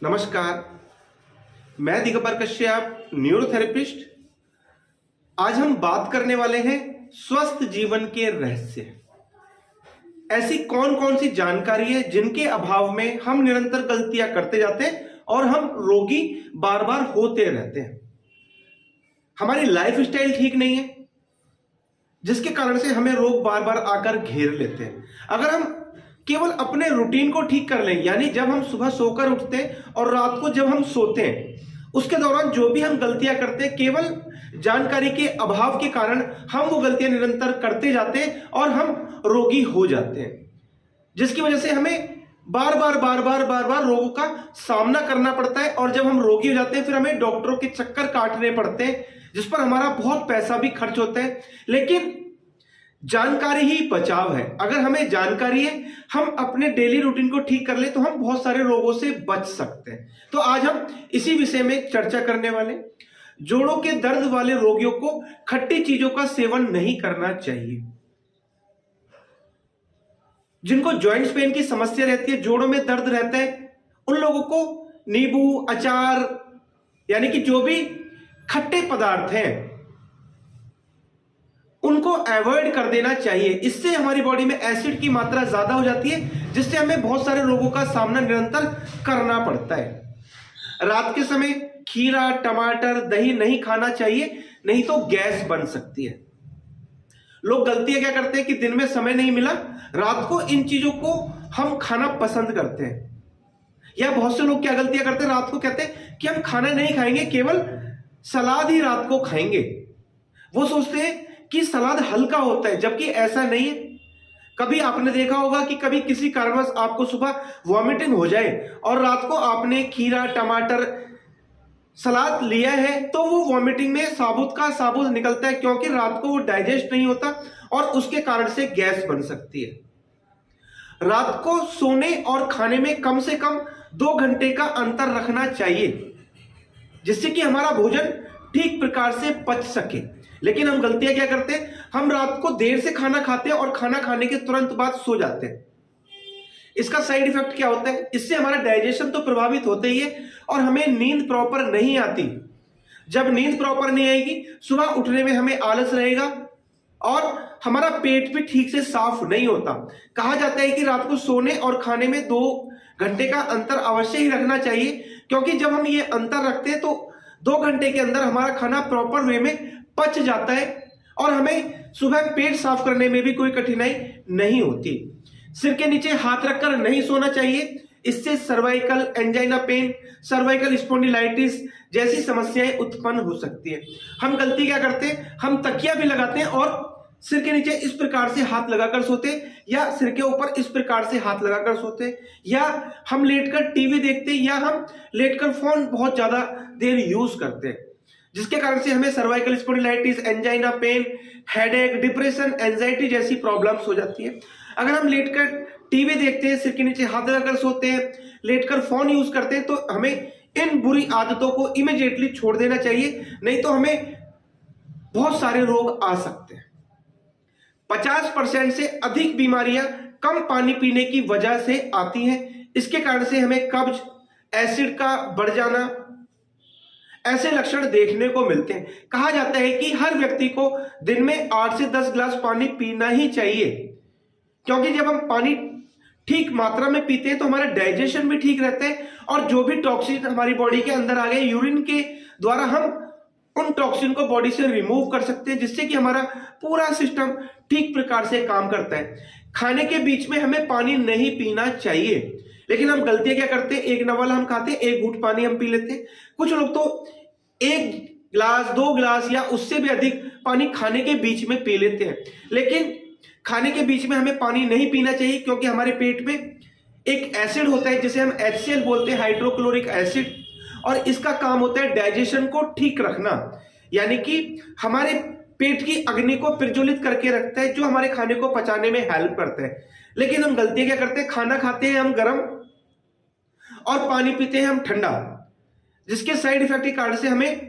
नमस्कार, मैं दिगंबर कश्यप, न्यूरोथेरेपिस्ट। आज हम बात करने वाले हैं स्वस्थ जीवन के रहस्य। ऐसी कौन कौन सी जानकारी है जिनके अभाव में हम निरंतर गलतियां करते जाते हैं और हम रोगी बार बार होते रहते हैं। हमारी लाइफ स्टाइल ठीक नहीं है, जिसके कारण से हमें रोग बार बार आकर घेर लेते हैं। अगर हम केवल अपने रूटीन को ठीक कर लें, यानी जब हम सुबह सोकर उठते हैं और रात को जब हम सोते हैं, उसके दौरान जो भी हम गलतियां करते हैं, केवल जानकारी के अभाव के कारण हम वो गलतियां निरंतर करते जाते हैं और हम रोगी हो जाते हैं, जिसकी वजह से हमें बार बार रोगों का सामना करना पड़ता है। और जब हम रोगी हो जाते हैं, फिर हमें डॉक्टरों के चक्कर काटने पड़ते हैं, जिस पर हमारा बहुत पैसा भी खर्च होता है। लेकिन जानकारी ही बचाव है। अगर हमें जानकारी है, हम अपने डेली रूटीन को ठीक कर ले, तो हम बहुत सारे रोगों से बच सकते हैं। तो आज हम इसी विषय में चर्चा करने वाले। जोड़ों के दर्द वाले रोगियों को खट्टी चीजों का सेवन नहीं करना चाहिए। जिनको जॉइंट्स पेन की समस्या रहती है, जोड़ों में दर्द रहता है, उन लोगों को नींबू, अचार, यानी कि जो भी खट्टे पदार्थ हैं, उनको अवॉइड कर देना चाहिए। इससे हमारी बॉडी में एसिड की मात्रा ज्यादा हो जाती है, जिससे हमें बहुत सारे रोगों का सामना निरंतर करना पड़ता है। रात के समय खीरा, टमाटर, दही नहीं खाना चाहिए, नहीं तो गैस बन सकती है। लोग गलतियां क्या करते हैं कि दिन में समय नहीं मिला, रात को इन चीजों को हम खाना पसंद करते हैं। या बहुत से लोग क्या गलतियां करते हैं, रात को कहते हैं कि हम खाना नहीं खाएंगे, केवल सलाद ही रात को खाएंगे। वो सोचते हैं कि सलाद हल्का होता है, जबकि ऐसा नहीं है। कभी आपने देखा होगा कि कभी किसी कारणवश आपको सुबह वॉमिटिंग हो जाए और रात को आपने खीरा, टमाटर, सलाद लिया है, तो वो वॉमिटिंग में साबुत का साबुत निकलता है, क्योंकि रात को वो डाइजेस्ट नहीं होता और उसके कारण से गैस बन सकती है। रात को सोने और खाने में कम से कम 2 घंटे का अंतर रखना चाहिए, जिससे कि हमारा भोजन ठीक प्रकार से पच सके। लेकिन हम गलतियां क्या करते हैं, हम रात को देर से खाना खाते हैं और खाना खाने के तुरंत बाद सो जाते हैं। इसका साइड इफेक्ट क्या होता है, इससे हमारा डाइजेशन तो प्रभावित होता ही है और हमें नींद प्रॉपर नहीं आती। जब नींद प्रॉपर नहीं आएगी, सुबह उठने में हमें आलस रहेगा और हमारा पेट भी ठीक से साफ नहीं होता। कहा जाता है कि रात को सोने और खाने में 2 घंटे का अंतर अवश्य ही रखना चाहिए, क्योंकि जब हम ये अंतर रखते हैं तो 2 घंटे के अंदर हमारा खाना प्रॉपर वे में पच जाता है और हमें सुबह पेट साफ करने में भी कोई कठिनाई नहीं होती। सिर के नीचे हाथ रखकर नहीं सोना चाहिए, इससे cervical angina pain, cervical spondylitis जैसी समस्याएं उत्पन्न हो सकती है। हम गलती क्या करते हैं, हम तकिया भी लगाते हैं और सिर के नीचे इस प्रकार से हाथ लगाकर सोते, या सिर के ऊपर इस प्रकार से हाथ लगाकर सोते, या हम लेटकर टीवी देखते, या हम लेटकर फोन बहुत ज्यादा देर यूज करते हैं, जिसके कारण से हमें cervical spondylitis, angina pain, headache, depression, anxiety जैसी प्रॉब्लम्स हो जाती है। अगर हम लेटकर टीवी देखते हैं, सिर के नीचे हाथ लगाकर सोते हैं, लेटकर फोन यूज करते हैं, तो हमें इन बुरी आदतों को इमीडिएटली छोड़ देना चाहिए, नहीं तो हमें बहुत सारे रोग आ सकते हैं। 50% से अधिक बीमारियां कम पानी पीने की वजह से आती हैं। इसके कारण से हमें कब्ज, एसिड का बढ़ जाना, ऐसे लक्षण देखने को मिलते हैं। कहा जाता है कि हर व्यक्ति को दिन में 8 से 10 गिलास पानी पीना ही चाहिए, क्योंकि जब हम पानी ठीक मात्रा में पीते हैं तो हमारा डाइजेशन भी ठीक रहता है और जो भी टॉक्सिन हमारी बॉडी के अंदर आ गए, यूरिन के द्वारा हम उन टॉक्सिन को बॉडी से रिमूव कर सकते हैं, जिससे कि हमारा पूरा सिस्टम ठीक प्रकार से काम करता है। खाने के बीच में हमें पानी नहीं पीना चाहिए, लेकिन हम गलतियां क्या करते हैं, एक नवल हम खाते हैं, 1 घूंट पानी हम पी लेते हैं। कुछ लोग तो 1 गिलास, 2 गिलास या उससे भी अधिक पानी खाने के बीच में पी लेते हैं। लेकिन खाने के बीच में हमें पानी नहीं पीना चाहिए, क्योंकि हमारे पेट में एक एसिड होता है जिसे हम HCl बोलते हैं, हाइड्रोक्लोरिक एसिड, और इसका काम होता है डाइजेशन को ठीक रखना, यानी कि हमारे पेट की अग्नि को प्रज्वलित करके रखता है, जो हमारे खाने को पचाने में हेल्प करता है। लेकिन हम गलतियां क्या करते हैं, खाना खाते हैं हम गर्म और पानी पीते हैं हम ठंडा, जिसके साइड इफेक्ट के कारण से हमें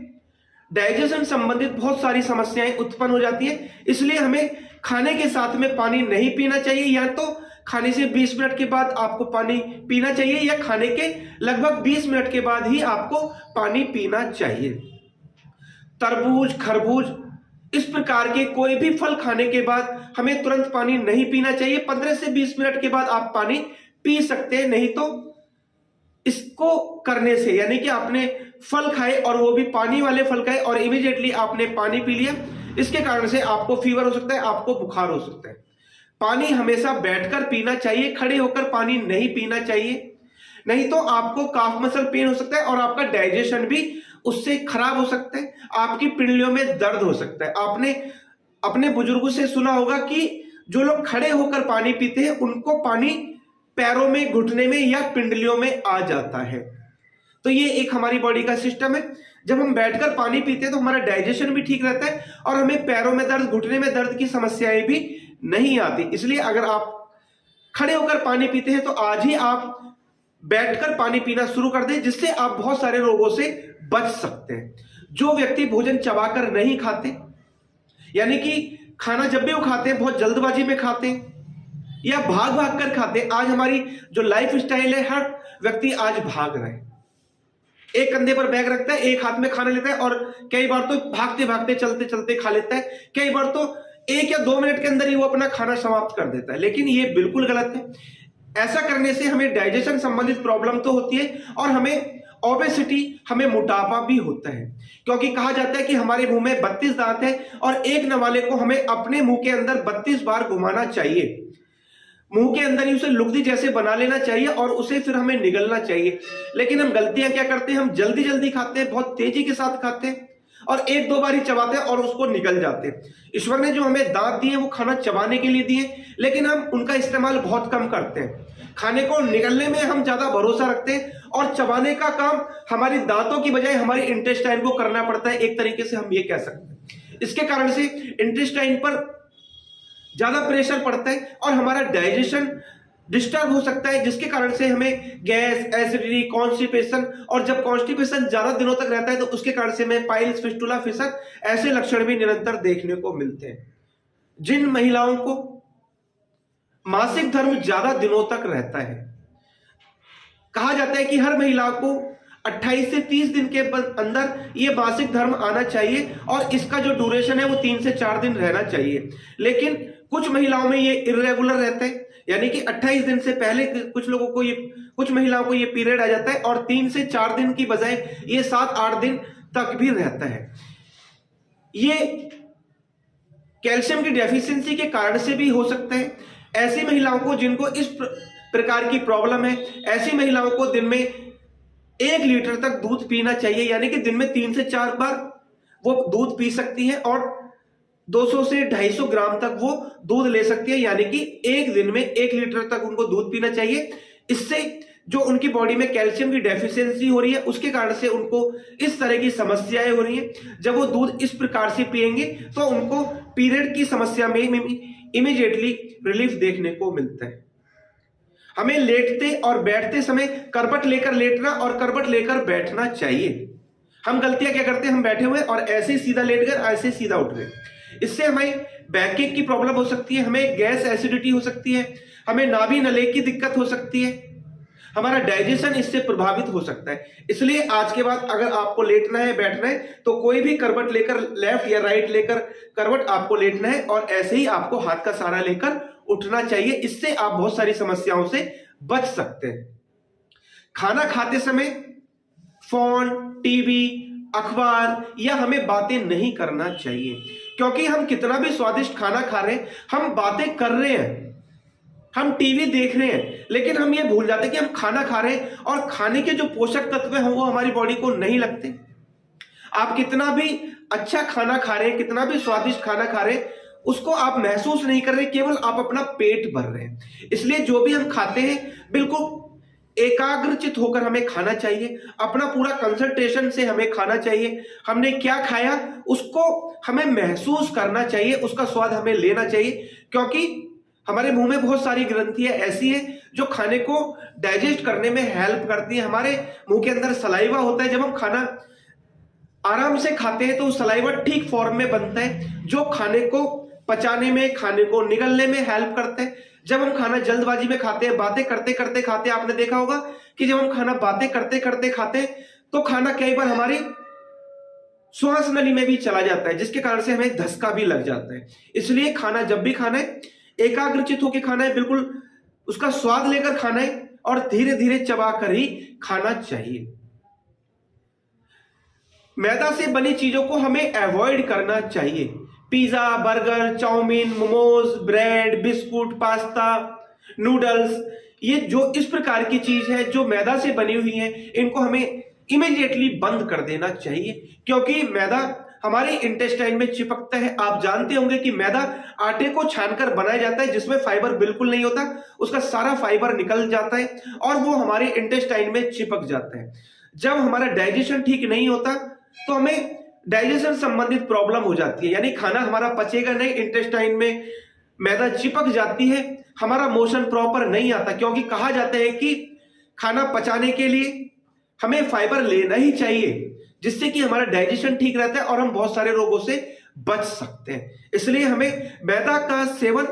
डाइजेशन संबंधित बहुत सारी समस्याएं उत्पन्न हो जाती है। इसलिए हमें खाने के साथ में पानी नहीं पीना चाहिए, या तो खाने से 20 मिनट के बाद आपको पानी पीना चाहिए या खाने के लगभग 20 मिनट के बाद ही आपको पानी पीना चाहिए। तरबूज, खरबूज, इस प्रकार के कोई भी फल खाने के बाद हमें तुरंत पानी नहीं पीना चाहिए। 15 से 20 मिनट के बाद आप पानी पी सकते हैं। नहीं तो इसको करने से, यानी कि आपने फल खाए और वो भी पानी वाले फल खाए और इमीडिएटली आपने पानी पी लिया, इसके कारण से आपको फीवर हो सकता है, आपको बुखार हो सकता है। पानी हमेशा बैठकर पीना चाहिए, खड़े होकर पानी नहीं पीना चाहिए, नहीं तो आपको काफ मसल पेन हो सकता है और आपका डाइजेशन भी उससे खराब हो सकता है, आपकी पिंडलियों में दर्द हो सकता है। आपने अपने बुजुर्गों से सुना होगा कि जो लोग खड़े होकर पानी पीते हैं उनको पानी पैरों में, घुटने में या पिंडलियों में आ जाता है। तो ये एक हमारी बॉडी का सिस्टम है। जब हम बैठकर पानी पीते हैं तो हमारा डाइजेशन भी ठीक रहता है और हमें पैरों में दर्द, घुटने में दर्द की समस्याएं भी नहीं आती। इसलिए अगर आप खड़े होकर पानी पीते हैं तो आज ही आप बैठकर पानी पीना शुरू कर दें, जिससे आप बहुत सारे रोगों से बच सकते हैं। जो व्यक्ति भोजन चबाकर नहीं खाते, यानी कि खाना जब भी वो खाते हैं बहुत जल्दबाजी में खाते हैं या भाग भाग कर खाते हैं। आज हमारी जो लाइफ स्टाइल है, हर व्यक्ति आज भाग रहा है, एक कंधे पर बैग रखता है, एक हाथ में खाना लेता है और कई बार तो भागते भागते, चलते चलते खा लेता है। कई बार तो 1 या 2 मिनट के अंदर ही वो अपना खाना समाप्त कर देता है। लेकिन ये बिल्कुल गलत है। ऐसा करने से हमें डाइजेशन संबंधित प्रॉब्लम तो होती है और हमें ओबेसिटी, हमें मोटापा भी होता है, क्योंकि कहा जाता है कि हमारे मुंह में 32 दांत है और एक नवाले को हमें अपने मुंह के अंदर 32 बार घुमाना चाहिए। मुंह के अंदर ही उसे लुगदी जैसे बना लेना चाहिए और उसे फिर हमें निगलना चाहिए। लेकिन हम गलतियां क्या करते हैं, हम जल्दी जल्दी खाते हैं, बहुत तेजी के साथ खाते हैं और 1-2 बार ही चबाते हैं और उसको निगल जाते हैं। ईश्वर ने जो हमें दांत दिए वो खाना चबाने के लिए दिए, लेकिन हम उनका इस्तेमाल बहुत कम करते हैं। खाने को निगलने में हम ज्यादा भरोसा रखते हैं और चबाने का काम हमारी दांतों की बजाय हमारी इंटेस्टाइन को करना पड़ता है, एक तरीके से हम ये कह सकते हैं। इसके कारण से इंटेस्टाइन पर ज्यादा प्रेशर पड़ता है और हमारा डाइजेशन डिस्टर्ब हो सकता है, जिसके कारण से हमें गैस, एसिडिटी, कॉन्स्टिपेशन, और जब कॉन्स्टिपेशन ज्यादा दिनों तक रहता है तो उसके कारण से हमें पाइल्स, फिस्टुला, फिशर ऐसे लक्षण भी निरंतर देखने को मिलते हैं। जिन महिलाओं को मासिक धर्म ज्यादा दिनों तक रहता है, कहा जाता है कि हर महिला को 28 से 30 दिन के अंदर ये मासिक धर्म आना चाहिए और इसका जो ड्यूरेशन है वो 3 से 4 दिन रहना चाहिए। लेकिन कुछ महिलाओं में ये इर्रेगुलर रहता है, यानी कि 28 दिन से पहले कुछ महिलाओं को ये पीरियड आ जाता है और 3 से 4 दिन की बजाय ये 7-8 दिन तक भी रहता है। ये कैल्शियम की डेफिशिएंसी के कारण से भी हो सकता है। ऐसी महिलाओं को जिनको इस प्रकार की प्रॉब्लम है, ऐसी महिलाओं को दिन में 1 लीटर तक दूध पीना चाहिए, यानी कि दिन में 3 से 4 बार वो दूध पी सकती है और 200 से 250 ग्राम तक वो दूध ले सकती है, यानी कि एक दिन में 1 लीटर तक उनको दूध पीना चाहिए। इससे जो उनकी बॉडी में कैल्शियम की डेफिशिएंसी हो रही है उसके कारण से उनको इस तरह की समस्याएं हो रही हैं। जब वो दूध इस प्रकार से पिएंगे तो उनको पीरियड की समस्या में इमीडिएटली रिलीफ देखने को मिलता है। हमें लेटते और बैठते समय करवट लेकर लेटना और करवट लेकर बैठना चाहिए। हम गलतियां क्या करते हैं, हम बैठे हुए और ऐसे सीधा लेट गए, ऐसे सीधा उठ गए। इससे हमें बैकएक की प्रॉब्लम हो सकती है, हमें गैस, एसिडिटी हो सकती है, हमें नाभि नली की दिक्कत हो सकती है, हमारा डाइजेशन इससे प्रभावित हो सकता है। इसलिए आज के बाद अगर आपको लेटना है, बैठना है, तो कोई भी करवट लेकर, लेफ्ट या राइट लेकर करवट आपको लेटना है और ऐसे ही आपको हाथ का सहारा लेकर उठना चाहिए। इससे आप बहुत सारी समस्याओं से बच सकते हैं। खाना खाते समय फोन, टीवी, अखबार या हमें बातें नहीं करना चाहिए, क्योंकि हम कितना भी स्वादिष्ट खाना खा रहे हैं, हम बातें कर रहे हैं, हम टीवी देख रहे हैं, लेकिन हम ये भूल जाते हैं कि हम खाना खा रहे हैं और खाने के जो पोषक तत्व हैं वो हमारी बॉडी को नहीं लगते। आप कितना भी अच्छा खाना खा रहे हैं, कितना भी स्वादिष्ट खाना खा रहे हैं, उसको आप महसूस नहीं कर रहे, केवल आप अपना पेट भर रहे हैं। इसलिए जो भी हम खाते हैं बिल्कुल एकाग्रचित होकर हमें खाना चाहिए, अपना पूरा कंसंट्रेशन से हमें खाना चाहिए। हमने क्या खाया उसको हमें महसूस करना चाहिए, उसका स्वाद हमें लेना चाहिए, क्योंकि हमारे मुंह में बहुत सारी ग्रंथियां ऐसी हैं जो खाने को डाइजेस्ट करने में हेल्प करती है। हमारे मुंह के अंदर सलाइवा होता है, जब हम खाना आराम से खाते हैं तो सलाइवा ठीक फॉर्म में बनता है जो खाने को पचाने में, खाने को निगलने में हेल्प करते हैं। जब हम खाना जल्दबाजी में खाते हैं, बातें करते करते खाते हैं, आपने देखा होगा कि जब हम खाना बातें करते करते खाते हैं तो खाना कई बार हमारी श्वास नली में भी चला जाता है, जिसके कारण से हमें धक्का भी लग जाता है। इसलिए खाना जब भी खाना है, एकाग्रचित होकर खाना है, बिल्कुल उसका स्वाद लेकर खाना है और धीरे धीरे चबा कर ही खाना चाहिए। मैदा से बनी चीजों को हमें अवॉइड करना चाहिए। Pizza, burger, chow mein, momos, bread, biscuit, pasta, noodles, ये जो इस प्रकार की चीज है जो मैदा से बनी हुई है, इनको हमें इमीडिएटली बंद कर देना चाहिए, क्योंकि मैदा हमारे इंटेस्टाइन में चिपकता है। आप जानते होंगे कि मैदा आटे को छानकर बनाया जाता है, जिसमें फाइबर बिल्कुल नहीं होता, उसका सारा फाइबर निकल जाता है और वो हमारे इंटेस्टाइन में चिपक जाता है। जब हमारा डाइजेशन ठीक नहीं होता तो हमें डाइजेशन संबंधित प्रॉब्लम हो जाती है, यानी खाना हमारा पचेगा नहीं, इंटेस्टाइन में मैदा चिपक जाती है, हमारा मोशन प्रॉपर नहीं आता, क्योंकि कहा जाता है कि खाना पचाने के लिए हमें फाइबर लेना ही चाहिए, जिससे कि हमारा डाइजेशन ठीक रहता है और हम बहुत सारे रोगों से बच सकते हैं। इसलिए हमें मैदा का सेवन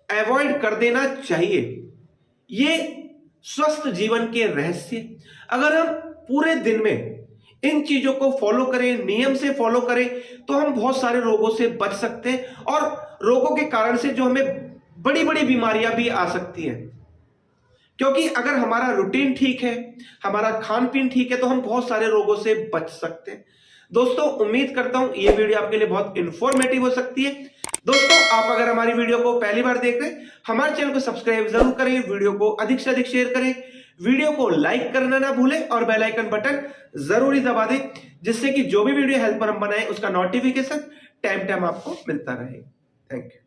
अवॉइड कर देना चाहिए। ये स्वस्थ जीवन के रहस्य, अगर हम पूरे दिन में इन चीजों को फॉलो करें, नियम से फॉलो करें, तो हम बहुत सारे रोगों से बच सकते हैं और रोगों के कारण से जो हमें बड़ी बड़ी बीमारियां भी आ सकती हैं। क्योंकि अगर हमारा रूटीन ठीक है, हमारा खान पीन ठीक है, तो हम बहुत सारे रोगों से बच सकते हैं। दोस्तों, उम्मीद करता हूं ये वीडियो आपके लिए बहुत इंफॉर्मेटिव हो सकती है। दोस्तों, आप अगर हमारी वीडियो को पहली बार देख रहे हैं, हमारे चैनल को सब्सक्राइब जरूर करें, वीडियो को अधिक से अधिक शेयर करें, वीडियो को लाइक करना ना भूलें और बेल आइकन बटन जरूर दबा दें, जिससे कि जो भी वीडियो हेल्प पर हम बनाएं उसका नोटिफिकेशन टाइम टाइम आपको मिलता रहे। Thank you.